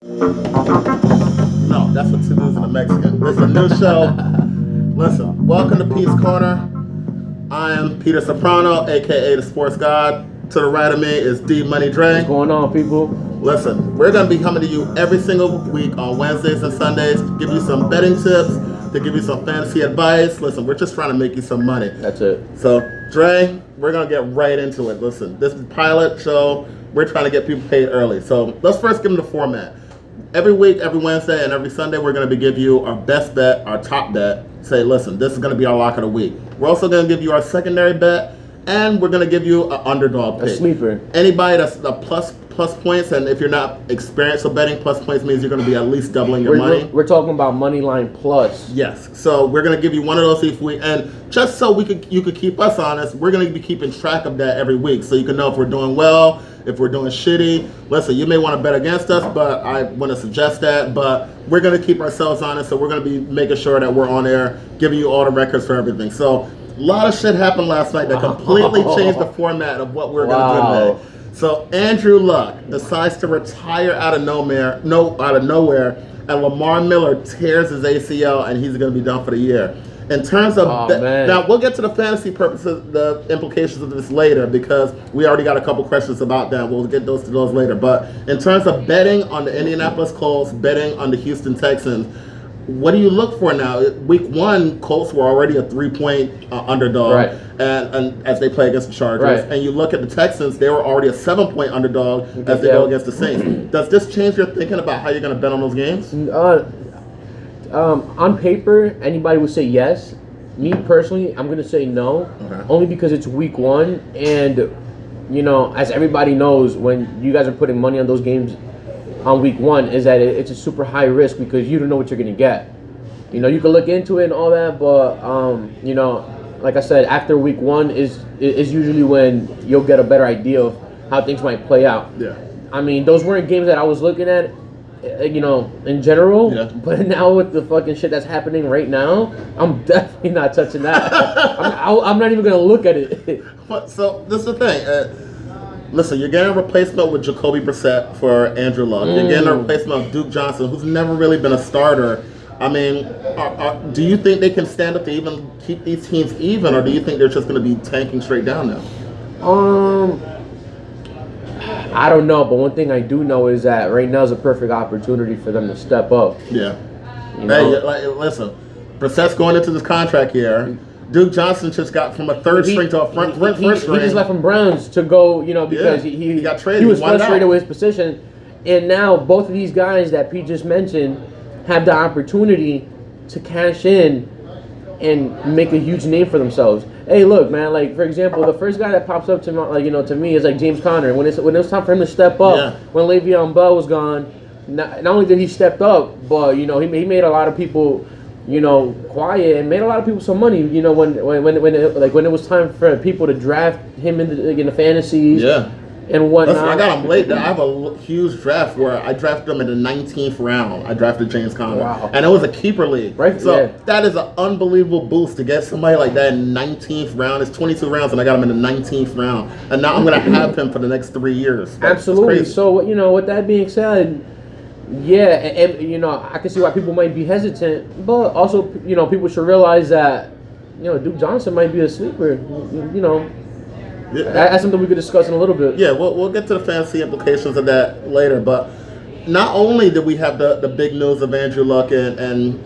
No, that's what to do is in a Mexican. It's a new show. Listen, welcome to Pete's Corner. I am Peter Soprano, aka the Sports God. To the right of me is D Money Dre. What's going on, people? Listen, we're going to be coming to you every single week on Wednesdays and Sundays to give you some betting tips, to give you some fantasy advice. Listen, we're just trying to make you some money. That's it. So, Dre, we're going to get right into it. Listen, this is a pilot show. We're trying to get people paid early. So, let's first give them the format. Every week, every Wednesday, and every Sunday, we're going to be give you our best bet, our top bet. Say, listen, this is going to be our lock of the week. We're also going to give you our secondary bet, and we're going to give you an underdog pick. A sleeper. Anybody that's a plus points, and if you're not experienced with betting, plus points means you're going to be at least doubling your money. We're talking about money line plus. Yes. So we're going to give you one of those each week, and just so you could keep us honest, we're going to be keeping track of that every week, so you can know if we're doing well, if we're doing shitty. Listen, you may want to bet against us, but I want to suggest that. But we're going to keep ourselves honest, so we're going to be making sure that we're on air, giving you all the records for everything. So a lot of shit happened last night that completely changed the format of what we're going to do today. So Andrew Luck decides to retire out of nowhere, and Lamar Miller tears his ACL, and he's going to be done for the year. In terms of now, we'll get to the fantasy purposes, the implications of this later, because we already got a couple questions about that. We'll get to those later. But in terms of betting on the Indianapolis Colts, betting on the Houston Texans, what do you look for now? Week one, Colts were already a 3-point underdog, right, and as they play against the Chargers. Right. And you look at the Texans, they were already a 7-point underdog as they go against the Saints. Does this change your thinking about how you're going to bet on those games? On paper, anybody would say yes. Me personally, I'm going to say no, only because it's week one, and you know, as everybody knows, when you guys are putting money on those games on week one, is that it's a super high risk because you don't know what you're going to get. You know, you can look into it and all that, but you know, like I said, after week one is usually when you'll get a better idea of how things might play out. Yeah. I mean, those weren't games that I was looking at, you know, in general. Yeah. But now with the fucking shit that's happening right now, I'm definitely not touching that. I'm not even going to look at it. So this is the thing. Listen, you're getting a replacement with Jacoby Brissett for Andrew Luck. You're getting a replacement of Duke Johnson, who's never really been a starter. I mean, do you think they can stand up to even keep these teams even, or do you think they're just going to be tanking straight down now? I don't know, but one thing I do know is that right now is a perfect opportunity for them to step up. Yeah. You know? Hey, listen, Brissett's going into this contract year. Duke Johnson just got from a third string to a first string. He just left from Browns to go, you know, because he got traded. He was frustrated with his position. And now both of these guys that Pete just mentioned have the opportunity to cash in and make a huge name for themselves. Hey, look, man, like, for example, the first guy that pops up to me, like, you know, to me is like James Conner. When it was time for him to step up, when Le'Veon Bell was gone, not only did he step up, but, you know, he made a lot of people, you know, quiet and made a lot of people some money. You know, when it was time for people to draft him in the fantasies, and whatnot. Listen, I got him late. I have a huge draft where I drafted him in the 19th round. I drafted James Conner, and it was a keeper league. Right. So that is an unbelievable boost to get somebody like that in 19th round. It's 22 rounds, and I got him in the 19th round, and now I'm gonna have him for the next 3 years. Absolutely. So, you know, with that being said, yeah, and you know, I can see why people might be hesitant, but also, you know, people should realize that, you know, Duke Johnson might be a sleeper. You know, that's something we could discuss in a little bit. Yeah, we'll get to the fantasy implications of that later. But not only did we have the big news of Andrew Luck and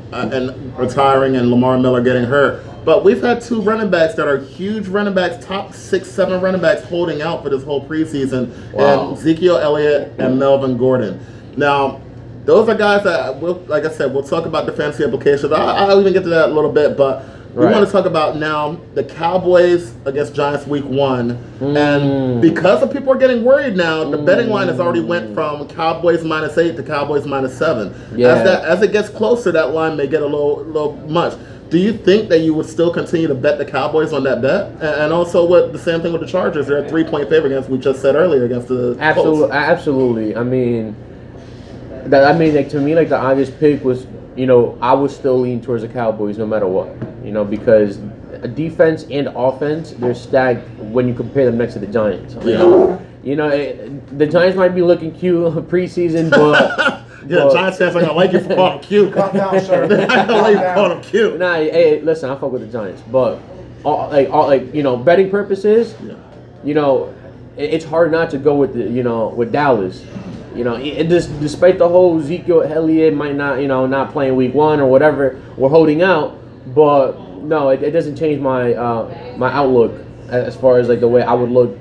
retiring and Lamar Miller getting hurt, but we've had two running backs that are huge running backs, top 6, 7 running backs holding out for this whole preseason, and Ezekiel Elliott and Melvin Gordon. Now, those are guys that, like I said, we'll talk about the fantasy implications. I'll even get to that a little bit, but we want to talk about now the Cowboys against Giants week 1. And because of people are getting worried now, the betting line has already went from Cowboys -8 to Cowboys -7. As it gets closer, that line may get a little much. Do you think that you would still continue to bet the Cowboys on that bet? And also with the same thing with the Chargers, they're a 3-point favorite against, we just said earlier, against the Colts. Absolutely. I mean, like, to me, like, the obvious pick was, you know, I would still lean towards the Cowboys no matter what, you know, because defense and offense, they're stacked when you compare them next to the Giants. You know, the Giants might be looking cute preseason, Yeah, But- Giants fans are gonna like you for calling him cute. Calm down, sir. They're not gonna like you for calling him cute. Nah, hey, listen, I fuck with the Giants, but betting purposes, Yeah. It's hard not to go with with Dallas. Despite the whole Ezekiel Elliott might not playing week 1 or whatever, we're holding out, but no, it doesn't change my my outlook as far as like the way I would look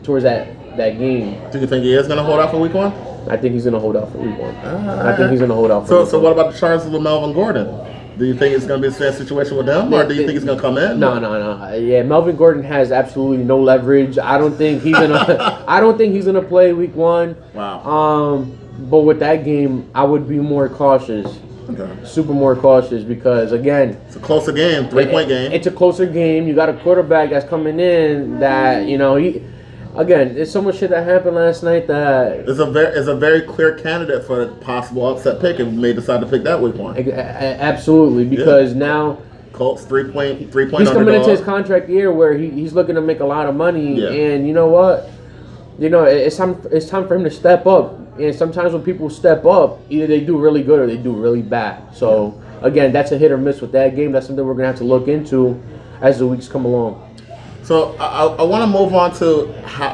towards that game. Do you think he is gonna hold out for week 1? I think he's gonna hold out for week 1. I think he's gonna hold out for. So what about the Chargers with Melvin Gordon? Do you think it's going to be the same situation with them, or do you think he's going to come in? No. Yeah, Melvin Gordon has absolutely no leverage. I don't think he's gonna. I don't think he's gonna play week 1. Wow. But with that game, I would be more cautious, Okay. super more cautious, because again, It's a closer game, 3-point game. It's a closer game. You got a quarterback that's coming in that Again, there's so much shit that happened last night that It's a very clear candidate for a possible upset pick if you may decide to pick that week 1. absolutely, because now Colts 3-point he's underdog. coming into his contract year where he's looking to make a lot of money, Yeah. and you know what? It's time for him to step up. And sometimes when people step up, either they do really good or they do really bad. So again, that's a hit or miss with that game. That's something we're gonna have to look into as the weeks come along. So I want to move on to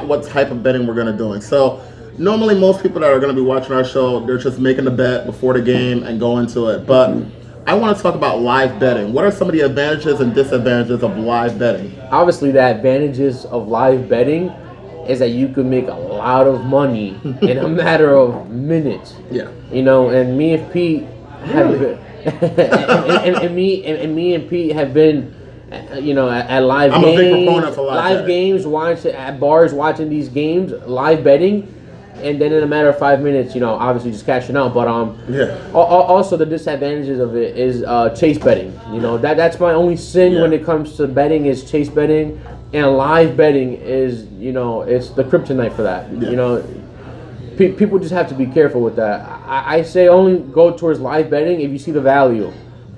what type of betting we're going to doing. So normally most people that are going to be watching our show, they're just making the bet before the game and go into it. But I want to talk about live betting. What are some of the advantages and disadvantages of live betting? Obviously, the advantages of live betting is that you can make a lot of money in a matter of minutes. Yeah. And me and Pete have been, and me and Pete have been, at live I'm a games, big proponent for live betting. games, at bars, watching these games, live betting, and then in a matter of 5 minutes, obviously just cashing out. But Yeah. Also the disadvantages of it is chase betting. That's my only sin when it comes to betting is chase betting, and live betting is it's the kryptonite for that. Yeah. People just have to be careful with that. I say only go towards live betting if you see the value.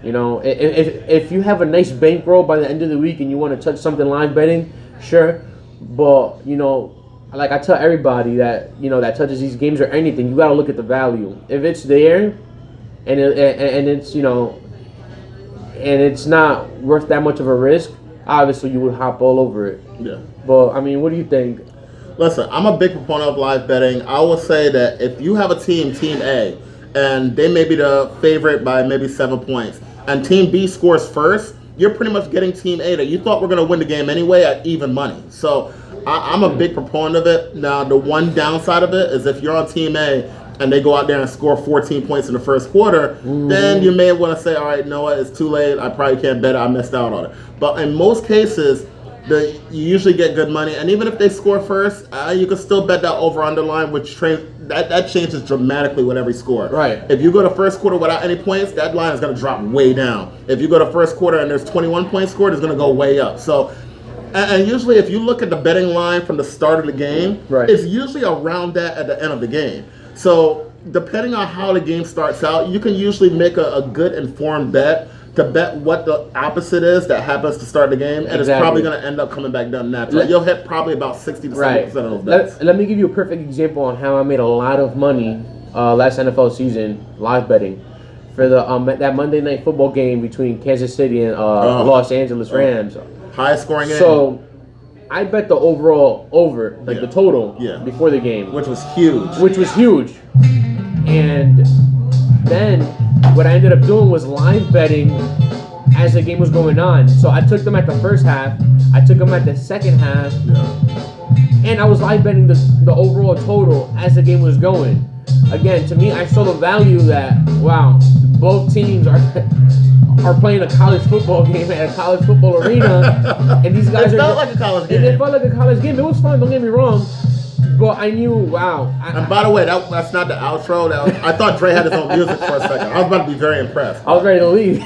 If you have a nice bankroll by the end of the week and you want to touch something live betting, sure. But like I tell everybody that that touches these games or anything, you got to look at the value. If it's there, and it's and it's not worth that much of a risk, obviously you would hop all over it. Yeah. But I mean, what do you think? Listen, I'm a big proponent of live betting. I will say that if you have a team A, and they may be the favorite by maybe 7 points, and Team B scores first, you're pretty much getting Team A that you thought were going to win the game anyway at even money. So I'm a big proponent of it. Now, the one downside of it is if you're on Team A and they go out there and score 14 points in the first quarter, then you may want to say, all right, you know what, it's too late. I probably can't bet it. I missed out on it. But in most cases, you usually get good money. And even if they score first, you can still bet that over-under line, which that changes dramatically with every score. Right. If you go to first quarter without any points, that line is going to drop way down. If you go to first quarter and there's 21 points scored, it's going to go way up. So, and usually if you look at the betting line from the start of the game, right, it's usually around that at the end of the game. So depending on how the game starts out, you can usually make a good informed bet to bet what the opposite is that happens to start the game, and it's probably going to end up coming back down naturally. You'll hit probably about 60 to 70% of those bets. Let me give you a perfect example on how I made a lot of money last NFL season live betting for the that Monday Night Football game between Kansas City and Los Angeles Rams. Highest scoring game. So I bet the overall over, like the total, before the game, which was huge. And then what I ended up doing was live betting as the game was going on. So I took them at the first half, I took them at the second half, and I was live betting the overall total as the game was going. Again, to me, I saw the value that, wow, both teams are playing a college football game at a college football arena, and these guys it felt like a college game. It felt like a college game. It was fun, don't get me wrong. But I knew, wow. And by the way, that's not the outro. I thought Dre had his own music for a second. I was about to be very impressed. I was ready to leave.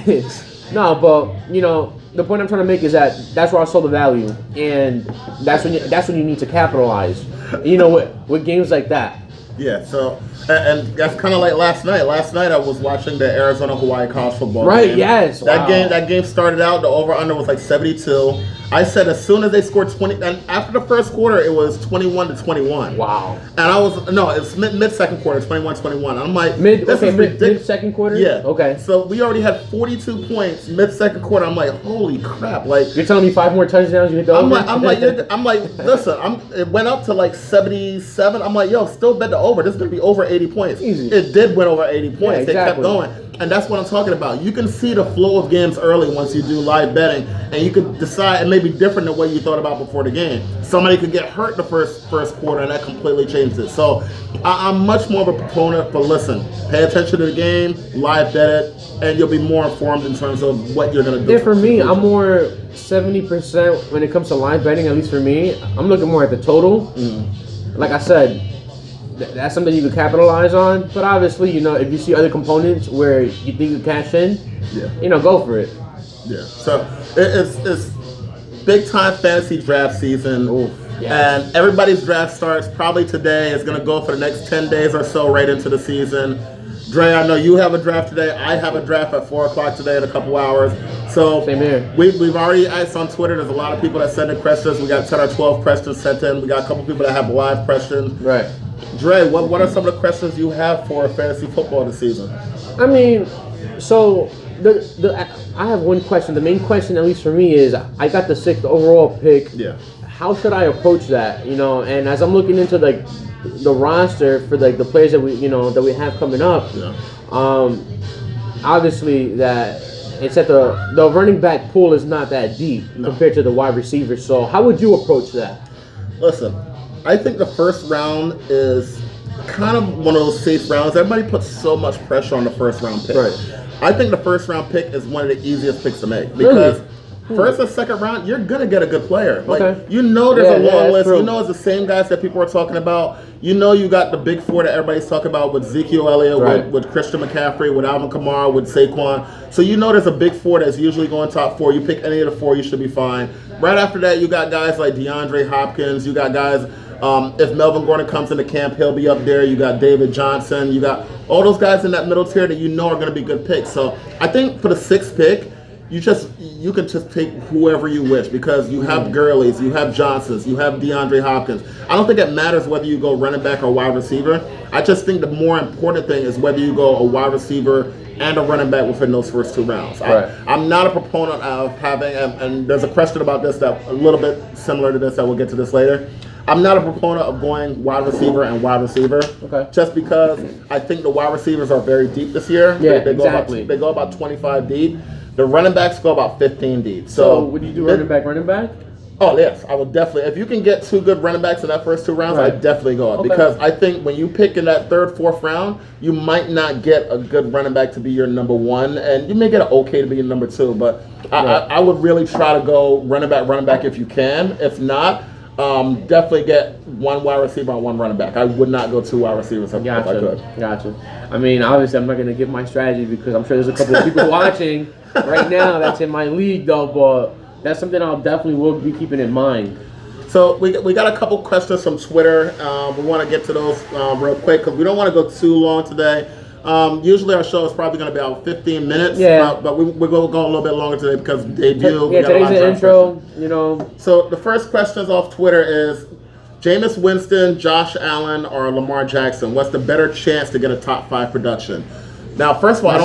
No, but the point I'm trying to make is that's where I saw the value, and that's when you need to capitalize. With games like that, Yeah, so and that's kind of like last night. Last night I was watching the Arizona Hawaii college football Right, game. yes, wow. That game started out, the over under was like 72. I said as soon as they scored 20, and after the first quarter it was 21-21. Wow. And it's mid second quarter, 21-21. I'm like, Mid this is ridiculous. mid second quarter? Yeah. Okay. So we already had 42 points mid second quarter. I'm like, holy crap! Like You're telling me 5 more touchdowns you hit the over? I'm like, listen, it went up to like 77. I'm like, yo, still bet the over. This is gonna be over 80 points. Easy. It did win over 80 points. Yeah, It kept exactly. going. And that's what I'm talking about. You can see the flow of games early once you do live betting, and you could decide it may be different than what you thought about before the game. Somebody could get hurt the first quarter, and that completely changed it. So I'm much more of a proponent for pay attention to the game, live bet it, and you'll be more informed in terms of what you're gonna do. Yeah, for me, I'm more 70% when it comes to live betting. At least for me, I'm looking more at the total. Like I said, that's something you could capitalize on. But obviously, if you see other components where you think you cash in, go for it. Yeah. So it's big time fantasy draft season. Oof, yes. And everybody's draft starts probably today. It's gonna go for the next 10 days or so right into the season. Dre, I know you have a draft today. I have a draft at 4 o'clock today in a couple hours. So Same here. We've already asked on Twitter. There's a lot of people that send in questions. We got 10 or 12 questions sent in. We got a couple people that have live questions. Right. Dre, what are some of the questions you have for fantasy football this season? I mean, so I have one question. The main question, at least for me, is I got the 6th overall pick. Yeah. How should I approach that? And as I'm looking into the roster for the players that we have coming up, Yeah. obviously that it's at the running back pool is not that deep compared to the wide receivers. So how would you approach that? Listen, I think the first round is kind of one of those safe rounds. Everybody puts so much pressure on the first round pick. Right. I think the first round pick is one of the easiest picks to make because first and second round, you're gonna get a good player. Like Okay. there's a long list. True. It's the same guys that people are talking about. You got the big four that everybody's talking about with Ezekiel Elliott, Right. with Christian McCaffrey, with Alvin Kamara, with Saquon. So there's a big four that's usually going top 4. You pick any of the 4, you should be fine. Right after that, you got guys like DeAndre Hopkins. You got guys. If Melvin Gordon comes into camp, he'll be up there. You got David Johnson. You got all those guys in that middle tier that are going to be good picks. So I think for the 6th pick, you can just take whoever you wish because you have Gurley's, you have Johnson's, you have DeAndre Hopkins. I don't think it matters whether you go running back or wide receiver. I just think the more important thing is whether you go a wide receiver and a running back within those first 2 rounds. Right. I'm not a proponent of having, and there's a question about this that a little bit similar to this that we'll get to this later. I'm not a proponent of going wide receiver and wide receiver, Okay. just because I think the wide receivers are very deep this year. Yeah, they exactly. They go about 25 deep. The running backs go about 15 deep. So would you do running back? Oh yes, I would definitely. If you can get 2 good running backs in that first 2 rounds, Right. I'd definitely go up Okay. because I think when you pick in that 3rd, 4th round, you might not get a good running back to be your number 1, and you may get an okay to be your number 2. But I would really try to go running back if you can. If not, definitely get 1 wide receiver and 1 running back. I would not go 2 wide receivers if I could. Gotcha. I mean, obviously, I'm not going to give my strategy because I'm sure there's a couple of people watching right now that's in my league, though. But that's something I'll definitely will be keeping in mind. So we got a couple questions from Twitter. We want to get to those real quick because we don't want to go too long today. Usually our show is probably going to be about 15 minutes. Yeah. But we're going to go a little bit longer today because they do. Yeah, today's an intro, So the first questions off Twitter is Jameis Winston, Josh Allen, or Lamar Jackson. What's the better chance to get a top 5 production? Now, first of all, I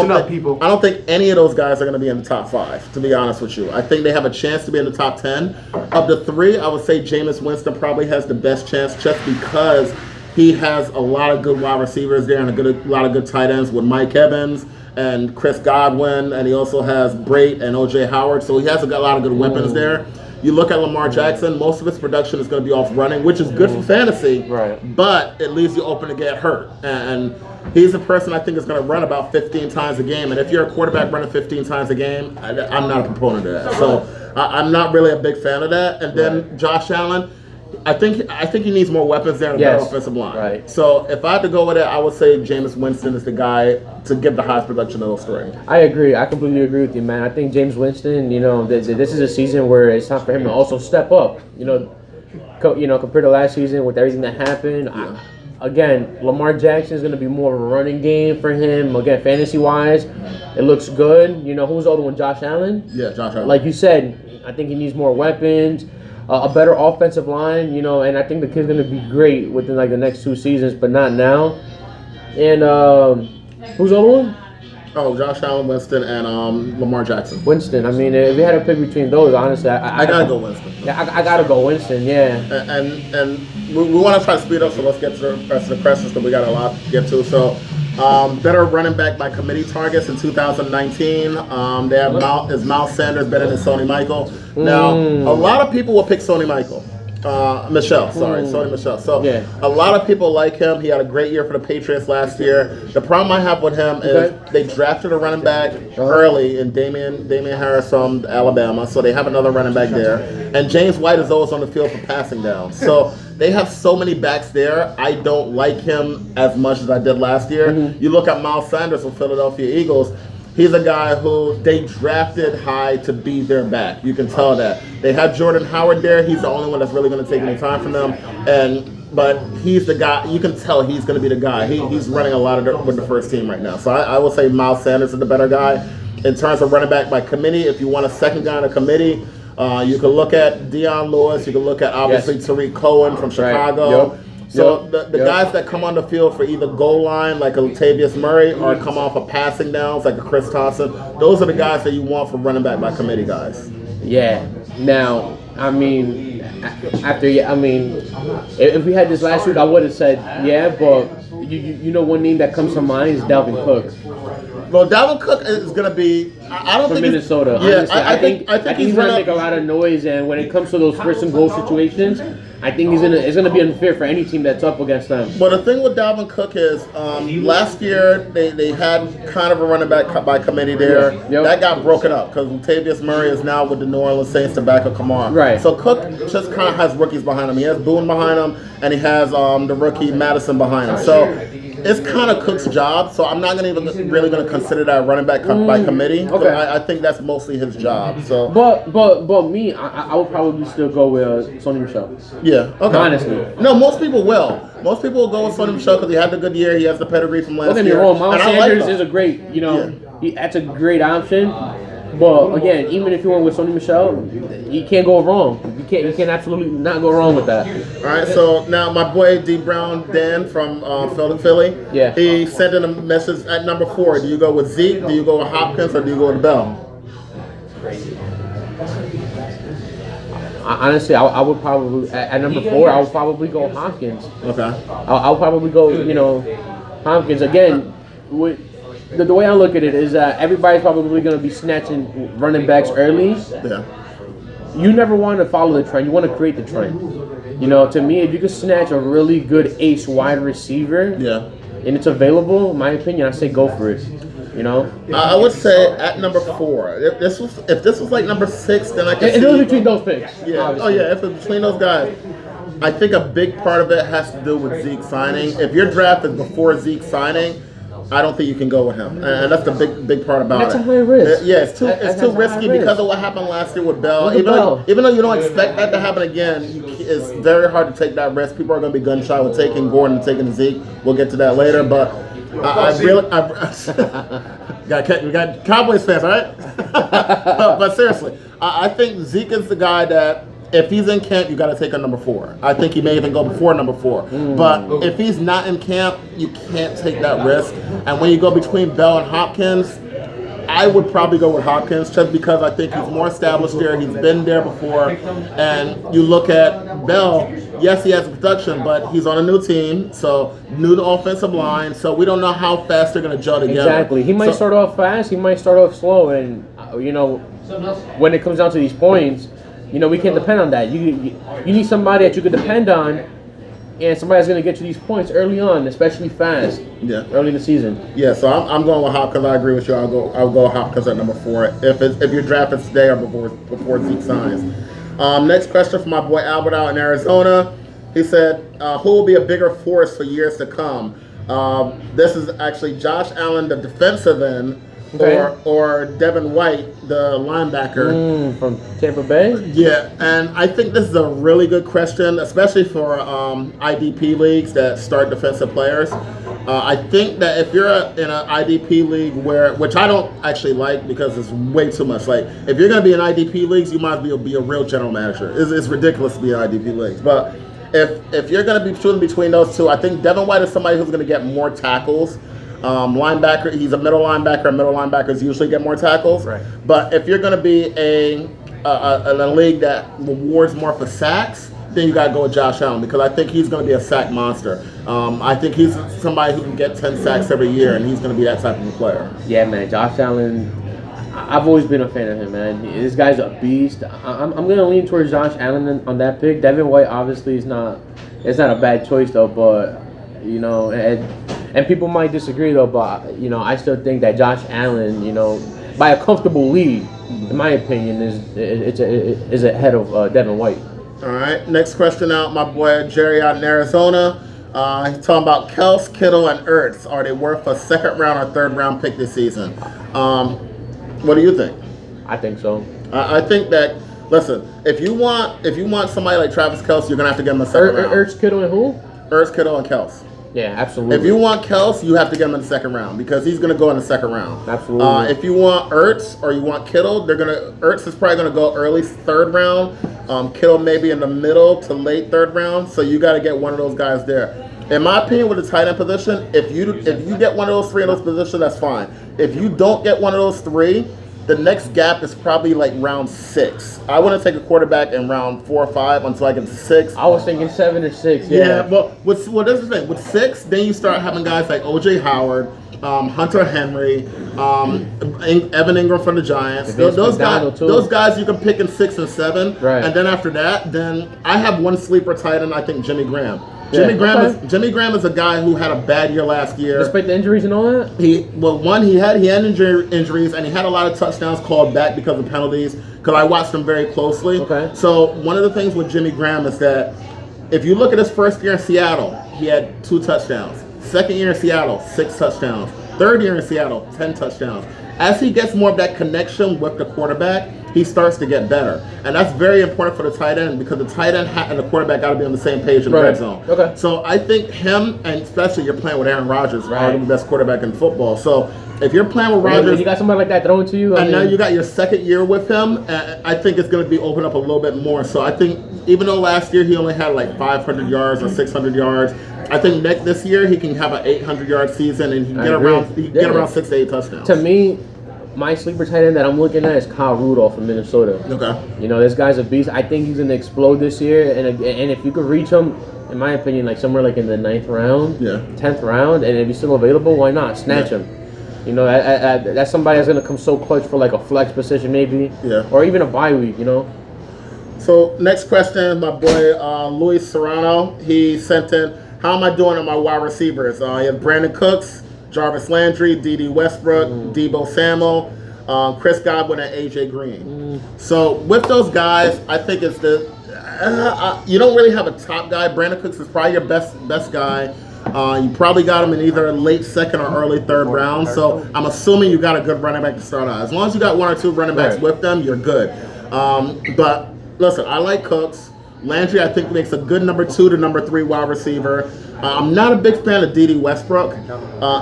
don't think any of those guys are going to be in the top 5, to be honest with you. I think they have a chance to be in the top 10. Of the 3, I would say Jameis Winston probably has the best chance just because he has a lot of good wide receivers there and a lot of good tight ends with Mike Evans and Chris Godwin, and he also has Brait and O.J. Howard, so he has a lot of good weapons there. You look at Lamar Jackson, most of his production is going to be off running, which is good for fantasy, Right. but it leaves you open to get hurt. And he's a person I think is going to run about 15 times a game. And if you're a quarterback running 15 times a game, I'm not a proponent of that. So I'm not really a big fan of that. And then Josh Allen, I think he needs more weapons there and a better offensive line. Right. So if I had to go with it, I would say Jameis Winston is the guy to give the highest production of those 3. I agree. I completely agree with you, man. I think James Winston, this is a season where it's time for him to also step up. Compared to last season with everything that happened, again, Lamar Jackson is going to be more of a running game for him. Again, fantasy-wise, it looks good. You know, who's the other one? Josh Allen? Yeah, Josh Allen. Like you said, I think he needs more weapons, a better offensive line, you know, and I think the kid's going to be great within, like, the next 2 seasons, but not now. And who's the other one? Oh, Josh Allen, Winston, and Lamar Jackson. Winston. I mean, if you had to pick between those, honestly, I gotta go Winston. Yeah, I gotta go Winston. Yeah. And we want to try to speed up, so let's get to the rest of the questions because we got a lot to get to. So, better running back by committee targets in 2019. They have Miles Sanders better than Sony Michael. Now, a lot of people will pick Sony Michael. Sony Michel. So yeah. A lot of people like him. He had a great year for the Patriots last year. The problem I have with him is they drafted a running back early in Damian Harris from Alabama, so they have another running back there. And James White is always on the field for passing down. So they have so many backs there. I don't like him as much as I did last year. You look at Miles Sanders from Philadelphia Eagles. He's a guy who they drafted high to be their back. You can tell that. They had Jordan Howard there. He's the only one that's really going to take any time from them. But he's the guy. You can tell he's going to be the guy. He's running a lot with the first team right now. So I will say Miles Sanders is the better guy. In terms of running back by committee, if you want a second guy in a committee, you can look at Deion Lewis. You can look at obviously Tariq Cohen from Chicago. Right. Yep. So the guys that come on the field for either goal line, like a Latavius Murray, or come off of passing downs, like a Chris Thompson, those are the guys that you want for running back by committee guys. Yeah. Now, I mean, if we had this last week, I would have said yeah, but you know one name that comes to mind is Dalvin Cook. Well, Dalvin Cook is going to be. I don't from think Minnesota. Yeah, honestly, I think he's going to make a lot of noise, and when it comes to those first and goal situations, I think it's going to be unfair for any team that's up against them. But the thing with Dalvin Cook is, last year they had kind of a running back by committee there. Yep. That got broken up because Latavius Murray is now with the New Orleans Saints to back up Kamara. Right. So Cook just kind of has rookies behind him. He has Boone behind him, and he has the rookie Madison behind him. So it's kind of Cook's job. So I'm not really going to consider that running back by committee. Okay. I think that's mostly his job. So. But me, I would probably still go with Sony Michel. Yeah. Okay. Honestly. No, most people will. Most people will go with Sony Michel because he had a good year. He has the pedigree from last year. Don't get me wrong, Miles Sanders is a great, that's a great option. But again, even if you went with Sony Michel, you can't go wrong. You can absolutely not go wrong with that. All right, so now my boy D Brown Dan from Philly. Yeah. He sent in a message at number 4. Do you go with Zeke? Do you go with Hopkins? Or do you go with Bell? Honestly, I would probably at number 4. I would probably go Hopkins. Okay. I'll probably go, Hopkins again. The way I look at it is that everybody's probably going to be snatching running backs early. Yeah. You never want to follow the trend. You want to create the trend. To me, if you could snatch a really good ace wide receiver, and it's available, in my opinion, I say go for it. I would say at number 4. If this was like number 6, then I could see. It was between those picks. Yeah. Obviously. Oh yeah. If it's between those guys, I think a big part of it has to do with Zeke signing. If your draft is before Zeke signing, I don't think you can go with him, and that's the big part about it. That's a high risk. Yeah, it's too risky because of what happened last year with Bell. Even though you don't expect that to happen again, it's very hard to take that risk. People are going to be gun shy with taking Gordon and taking Zeke. We'll get to that later, but we got Cowboys fans, right? But seriously, I think Zeke is the guy that, if he's in camp, you got to take a number 4. I think he may even go before number 4. But if he's not in camp, you can't take that risk. And when you go between Bell and Hopkins, I would probably go with Hopkins just because I think he's more established there. He's been there before. And you look at Bell, yes, he has production, but he's on a new team, so new offensive line. So we don't know how fast they're going to gel together. Exactly. He might start off fast. He might start off slow. And, when it comes down to these points, we can't depend on that. You need somebody that you can depend on, and somebody that's going to get you these points early on, especially fast. Yeah. Early in the season. Yeah, so I'm going with Hopkins. I agree with you. I'll go Hopkins at number 4 if your draft is today or before Zeke signs. Next question from my boy Albert out in Arizona. He said, "Who will be a bigger force for years to come?" This is actually Josh Allen, the defensive end, Okay. or Devin White, the linebacker. From Tampa Bay. Yeah, and I think this is a really good question, especially for IDP leagues that start defensive players. I think that if you're in an IDP league which I don't actually like because it's way too much. Like, if you're going to be in IDP leagues, you might as well be a real general manager. It's ridiculous to be in IDP leagues. But if you're going to be choosing between those two, I think Devin White is somebody who's going to get more tackles. Linebacker, he's a middle linebacker, and middle linebackers usually get more tackles. Right. But if you're going to be in a league that rewards more for sacks, then you got to go with Josh Allen because I think he's going to be a sack monster. I think he's somebody who can get 10 sacks every year, and he's going to be that type of a player. Yeah, man, Josh Allen. I've always been a fan of him, man. This guy's a beast. I'm going to lean towards Josh Allen on that pick. Devin White obviously is not. It's not a bad choice though, but you know, and people might disagree though, but you know, I still think that Josh Allen, you know, by a comfortable lead, in my opinion, is ahead of Devin White. All right, next question out, my boy Jerry out in Arizona. He's talking about Kels, Kittle, and Ertz. Are they worth a second round or third round pick this season? What do you think? I think so. I think that. Listen, if you want somebody like Travis Kelce, you're gonna have to give him a second round. Ertz, Kittle, and who? Ertz, Kittle, and Kelce. Yeah, absolutely. If you want Kelce, you have to get him in the second round because he's going to go in the second round. Absolutely. If you want Ertz or you want Kittle, Ertz is probably going to go early third round. Kittle maybe in the middle to late third round. So you got to get one of those guys there. In my opinion, with the tight end position, if you get one of those three in those positions, that's fine. If you don't get one of those three, the next gap is probably like round 6. I wouldn't take a quarterback in round 4 or 5 until I get to 6. I was thinking 7 or 6. Yeah, but this is the thing. With 6, then you start having guys like O.J. Howard, Hunter Henry, Evan Ingram from the Giants. Those guys you can pick in 6 and 7. Right. And then after that, then I have one sleeper tight end, I think Jimmy Graham. Yeah, Jimmy Graham is a guy who had a bad year last year. Despite the injuries and all that? He had injuries and he had a lot of touchdowns called back because of penalties. Because I watched him very closely. Okay. So one of the things with Jimmy Graham is that if you look at his first year in Seattle, he had 2 touchdowns. Second year in Seattle, 6 touchdowns. Third year in Seattle, 10 touchdowns. As he gets more of that connection with the quarterback, he starts to get better. And that's very important for the tight end because the tight end and the quarterback got to be on the same page in the red zone. Okay. So I think him, and especially you're playing with Aaron Rodgers, right, the best quarterback in football. So if you're playing with Rodgers, and you got somebody like that throwing to you, now you got your second year with him, I think it's going to be opened up a little bit more. So I think even though last year he only had like 500 yards or 600 yards, I think this year he can have an 800-yard season and he can get around 6 to 8 touchdowns. To me, my sleeper tight end that I'm looking at is Kyle Rudolph from Minnesota. Okay. You know, this guy's a beast. I think he's going to explode this year. And if you could reach him, in my opinion, like somewhere like in the 9th round, 10th round, and if he's still available, why not? Snatch him. You know, that's somebody that's going to come so clutch for like a flex position maybe. Yeah. Or even a bye week, you know. So next question, my boy Luis Serrano. He sent in, how am I doing on my wide receivers? You have Brandon Cooks, Jarvis Landry, D.D. Westbrook, Deebo Samuel, Chris Godwin, and A.J. Green. So with those guys, I think it's you don't really have a top guy. Brandon Cooks is probably your best guy. You probably got him in either late second or early third round. So I'm assuming you got a good running back to start out. As long as you got 1 or 2 running backs with them, you're good. But listen, I like Cooks. Landry, I think, makes a good number 2 to number 3 wide receiver. I'm not a big fan of D.D. Westbrook.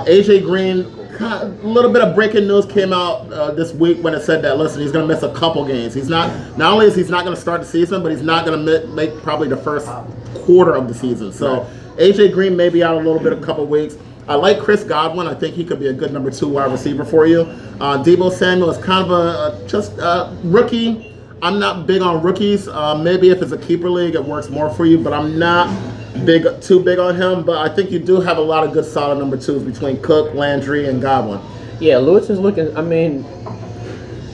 A.J. Green, a little bit of breaking news came out this week when it said that, listen, he's going to miss a couple games. He's not only is he's not going to start the season, but he's not going to make probably the first quarter of the season. So A.J. Green may be out a little bit, a couple weeks. I like Chris Godwin. I think he could be a good number 2 wide receiver for you. Deebo Samuel is kind of just a rookie. I'm not big on rookies. Maybe if it's a keeper league, it works more for you, but I'm not too big on him. But I think you do have a lot of good solid number 2s between Cook, Landry, and Godwin. Yeah, Lewis is looking, I mean,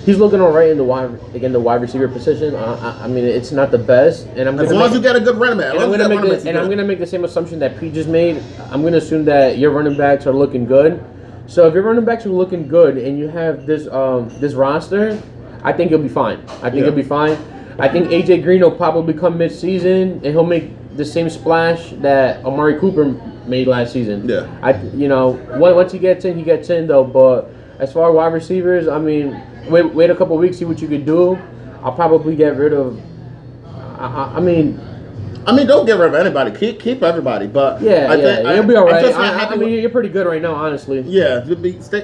he's looking all right in the wide receiver position. I mean, it's not the best. And as long as you get a good running back. And I'm going to make the same assumption that Pete just made. I'm going to assume that your running backs are looking good. So if your running backs are looking good and you have this roster, I think you'll be fine. I think you'll be fine. I think A.J. Green will probably come mid-season, and he'll make the same splash that Amari Cooper made last season. Yeah. Once he gets in though. But as far as wide receivers, I mean, wait a couple of weeks, see what you could do. I'll probably get rid of. I mean, don't get rid of anybody. Keep everybody. But you'll be all right. I mean, you're pretty good right now, honestly. Yeah,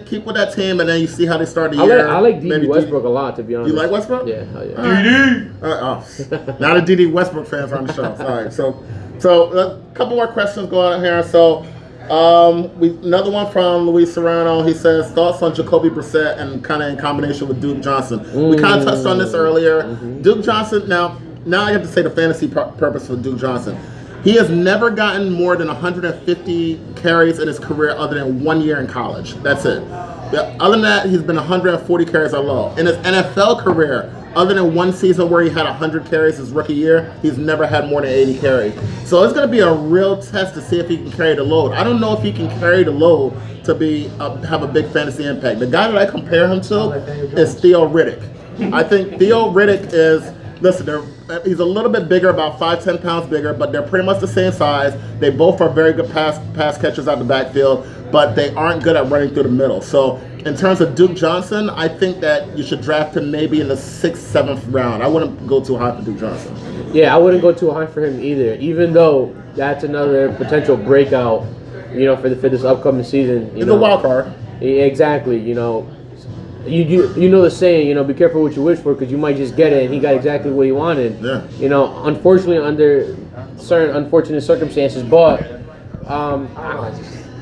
keep with that team, and then you see how they start the year. I like D.D. Westbrook a lot, to be honest. You like Westbrook? Yeah, hell yeah. D.D. Now the D.D. Westbrook fans are on the show. All right, so a couple more questions going on here. So, another one from Luis Serrano. He says thoughts on Jacoby Brissett and kind of in combination with Duke Johnson. We kind of touched on this earlier. Duke Johnson. Now I have to say the fantasy purpose for Duke Johnson. He has never gotten more than 150 carries in his career other than 1 year in college. That's it. Other than that, he's been 140 carries or low. In his NFL career, other than one season where he had 100 carries his rookie year, he's never had more than 80 carries. So it's going to be a real test to see if he can carry the load. I don't know if he can carry the load to have a big fantasy impact. The guy that I compare him to is Theo Riddick. I think Theo Riddick is... Listen, he's a little bit bigger, about 5-10 pounds bigger, but they're pretty much the same size. They both are very good pass catchers out the backfield, but they aren't good at running through the middle. So in terms of Duke Johnson, I think that you should draft him maybe in the 6th, 7th round. I wouldn't go too high for Duke Johnson. Yeah, I wouldn't go too high for him either, even though that's another potential breakout, for this upcoming season. He's a wild card. Exactly, You know the saying, be careful what you wish for because you might just get it, and he got exactly what he wanted. Yeah. Unfortunately under certain unfortunate circumstances, but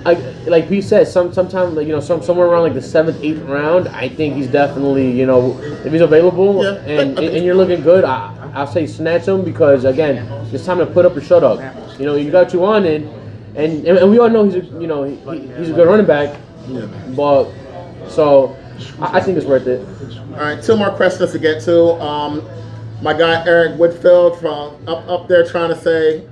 like Pete said, sometimes somewhere around like the 7th, 8th round, I think he's definitely if he's available and you're looking good, I'll say snatch him because again, it's time to put up or shut up. You got what you wanted, and we all know he's a good running back. Yeah. But so. I think it's worth it. All right, 2 more questions to get to. My guy Eric Whitfield from up there trying to say,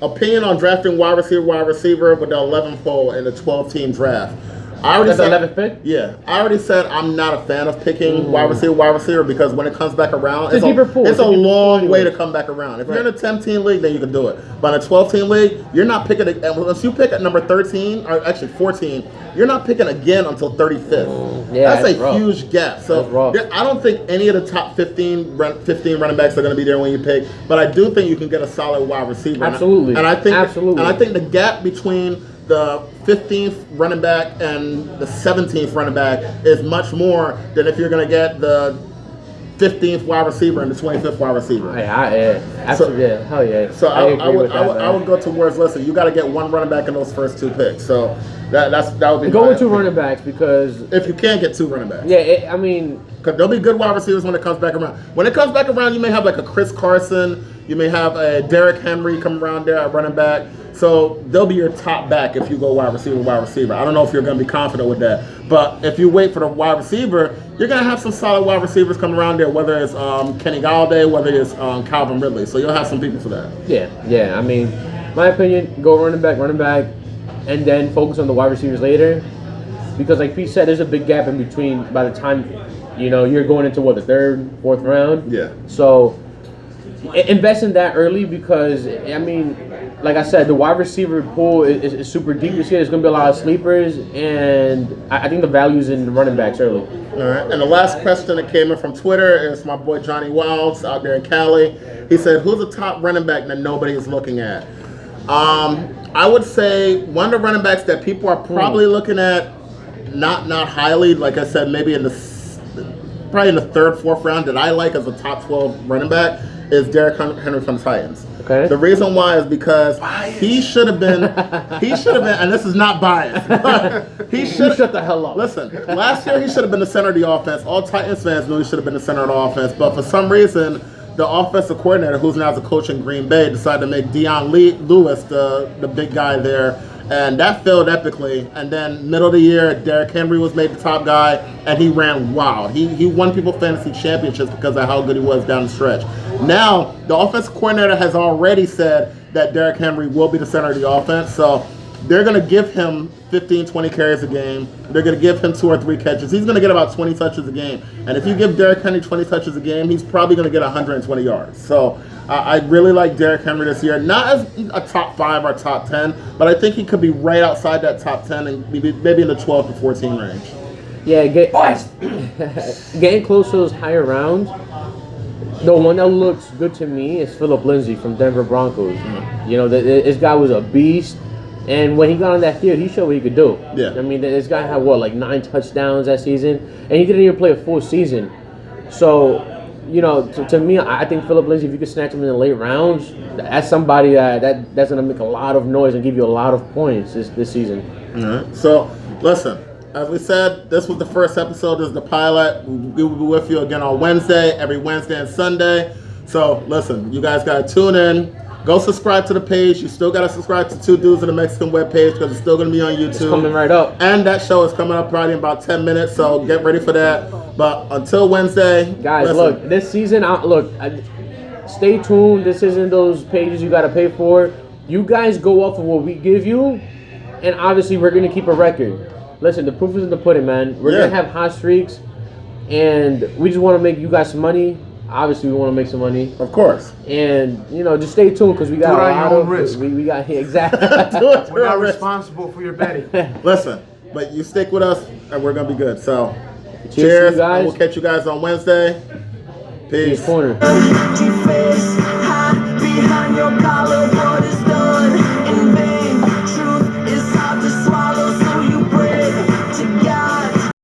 opinion on drafting wide receiver with the 11th hole in the 12-team draft. I already said 11th pick? Yeah, I already said I'm not a fan of picking wide receiver because when it comes back around, it's a long way to come back around. If you're in a 10-team league, then you can do it. But in a 12-team league, you're not picking. Once you pick at number 13 or actually 14, you're not picking again until 35th. That's a huge gap. So I don't think any of the top 15 running backs are going to be there when you pick. But I do think you can get a solid wide receiver. Absolutely. And I think the gap between the 15th running back and the 17th running back is much more than if you're going to get the 15th wide receiver and the 25th wide receiver. Absolutely, hell yeah. So I would go towards, listen, you got to get one running back in those first 2 picks. So that would be go with 2 running backs because if you can't get 2 running backs. Yeah, I mean, because there'll be good wide receivers when it comes back around. When it comes back around, you may have like a Chris Carson, you may have a Derrick Henry come around there at running back. So they'll be your top back if you go wide receiver. I don't know if you're going to be confident with that. But if you wait for the wide receiver, you're going to have some solid wide receivers coming around there, whether it's Kenny Galladay, whether it's Calvin Ridley. So you'll have some people for that. Yeah. I mean, my opinion, go running back, and then focus on the wide receivers later. Because like Pete said, there's a big gap in between by the time, you're going into, the 3rd, 4th round? Yeah. So invest in that early because, I mean, like I said, the wide receiver pool is super deep this year. There's going to be a lot of sleepers, and I think the value's in the running backs early. All right. And the last question that came in from Twitter is my boy Johnny Wilds out there in Cali. He said, who's the top running back that nobody is looking at? I would say one of the running backs that people are probably looking at, not highly, like I said, maybe probably in the 3rd, 4th round that I like as a top 12 running back is Derrick Henry from the Titans. Okay. The reason why is because he should have been, and this is not biased, but he should shut the hell up. Listen, last year he should have been the center of the offense. All Titans fans knew he should have been the center of the offense, but for some reason, the offensive coordinator, who's now the coach in Green Bay, decided to make Dion Lewis the big guy there. And that failed epically. And then middle of the year, Derrick Henry was made the top guy, and he ran wild. He won people fantasy championships because of how good he was down the stretch. Now, the offensive coordinator has already said that Derrick Henry will be the center of the offense. So they're going to give him 15, 20 carries a game. They're going to give him 2 or 3 catches. He's going to get about 20 touches a game. And if you give Derrick Henry 20 touches a game, he's probably going to get 120 yards. So I really like Derrick Henry this year. Not as a top 5 or top 10, but I think he could be right outside that top 10 and maybe in the 12 to 14 range. Yeah, getting close to those higher rounds. The one that looks good to me is Phillip Lindsay from Denver Broncos. You know, this guy was a beast, and when he got on that field, he showed what he could do. Yeah. I mean, this guy had like 9 touchdowns that season, and he didn't even play a full season. So, you know, to me, I think Phillip Lindsay, if you could snatch him in the late rounds, that's somebody that's going to make a lot of noise and give you a lot of points this season. All right. So, listen. As we said, this was the first episode. This is the pilot. We will be with you again on Wednesday, every Wednesday and Sunday. So, listen, you guys got to tune in. Go subscribe to the page. You still got to subscribe to Two Dudes in the Mexican webpage because it's still going to be on YouTube. It's coming right up. And that show is coming up probably in about 10 minutes, so get ready for that. But until Wednesday, guys, listen. look, this season, stay tuned. This isn't those pages you got to pay for. You guys go off of what we give you, and obviously we're going to keep a record. Listen, the proof is in the pudding, man. We're going to have hot streaks, and we just want to make you guys some money. Obviously, we want to make some money. Of course. And, you know, just stay tuned because we got Do it a on lot your of... own risk. We got... Exactly. We're not responsible for your betting. Listen, but you stick with us, and we're going to be good. So, Cheers, cheers. you guys. And we'll catch you guys on Wednesday. Peace. Corner. Behind your collar.